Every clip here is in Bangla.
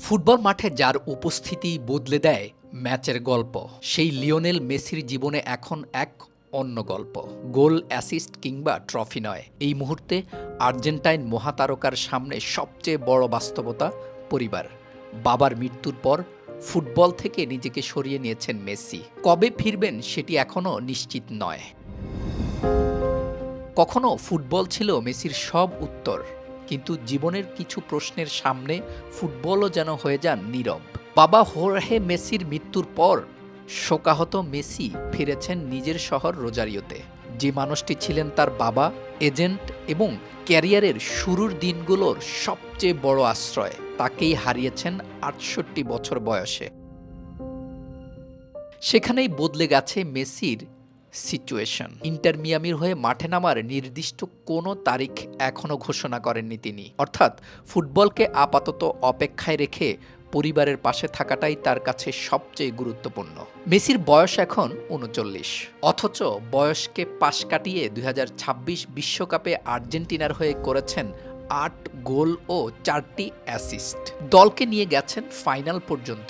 ফুটবল মাঠে যার উপস্থিতি বদলে দেয় ম্যাচের গল্প, সেই লিওনেল মেসির জীবনে এখন এক অন্য গল্প। গোল, অ্যাসিস্ট কিংবা ট্রফি নয়, এই মুহূর্তে আর্জেন্টাইন মহাতারকার সামনে সবচেয়ে বড় বাস্তবতা পরিবার। বাবার মৃত্যুর পর ফুটবল থেকে নিজেকে সরিয়ে নিয়েছেন মেসি। কবে ফিরবেন সেটি এখনও নিশ্চিত নয়। কখনো ফুটবল ছিল মেসির সব উত্তর, কিন্তু জীবনের কিছু প্রশ্নের সামনে ফুটবলও যেন হয়ে যান নীরব। বাবা হোর্হে মেসির মৃত্যুর পর শোকাহত মেসি ফিরেছেন নিজের শহর রোজারিওতে। যে মানুষটি ছিলেন তার বাবা, এজেন্ট এবং ক্যারিয়ারের শুরুর দিনগুলোর সবচেয়ে বড় আশ্রয়, তাকেই হারিয়েছেন ৬৮ বছর বয়সে। সেখানেই বদলে গেছে মেসির সিচুয়েশন। ইন্টার মিয়ামির হয়ে মাঠে নামার নির্দিষ্ট কোনো তারিখ এখনও ঘোষণা করেননি তিনি। অর্থাৎ ফুটবলকে আপাতত অপেক্ষায় রেখে পরিবারের পাশে থাকাটাই তার কাছে সবচেয়ে গুরুত্বপূর্ণ। মেসির বয়স এখন ৩৯, অথচ বয়সকে পাশ কাটিয়ে ২০২৬ বিশ্বকাপে আর্জেন্টিনার হয়ে করেছেন ৮ গোল ও ৪টি অ্যাসিস্ট। দলকে নিয়ে গেছেন ফাইনাল পর্যন্ত।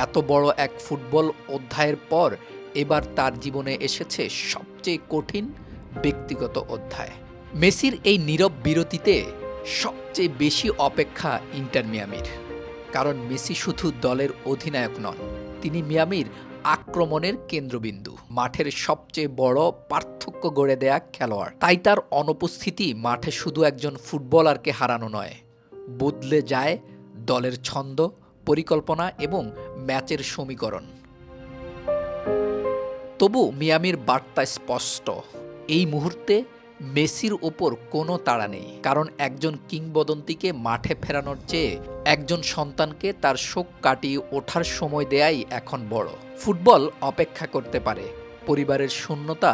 এত বড় এক ফুটবল অধ্যায়ের পর এবার তার জীবনে এসেছে সবচেয়ে কঠিন ব্যক্তিগত অধ্যায়। মেসির এই নীরব বিরতিতে সবচেয়ে বেশি অপেক্ষা ইন্টার মিয়ামির। কারণ মেসি শুধু দলের অধিনায়ক নন, তিনি মিয়ামির আক্রমণের কেন্দ্রবিন্দু, মাঠের সবচেয়ে বড় পার্থক্য গড়ে দেয়া খেলোয়াড়। তাই তার অনুপস্থিতি মাঠে শুধু একজন ফুটবলারকে হারানো নয়, বদলে যায় দলের ছন্দ, পরিকল্পনা এবং ম্যাচের সমীকরণ। তবু মিয়ামির বার্তা স্পষ্ট, এই মুহূর্তে মেসির ওপর কোনো তাড়া নেই। কারণ একজন কিংবদন্তিকে মাঠে ফেরানোর চেয়ে একজন সন্তানকে তার শোক কাটিয়ে ওঠার সময় দেয়াই এখন বড়। ফুটবল অপেক্ষা করতে পারে, পরিবারের শূন্যতা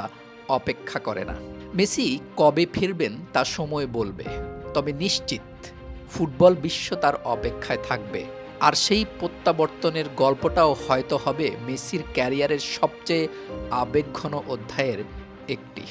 অপেক্ষা করে না। মেসি কবে ফিরবেন তা সময় বলবে, তবে নিশ্চিত ফুটবল বিশ্ব তার অপেক্ষায় থাকবে। আর সেই প্রত্যাবর্তনের গল্পটাও হয়তো হবে মেসির ক্যারিয়ারের সবচেয়ে আবেগঘন অধ্যায়ের একটি।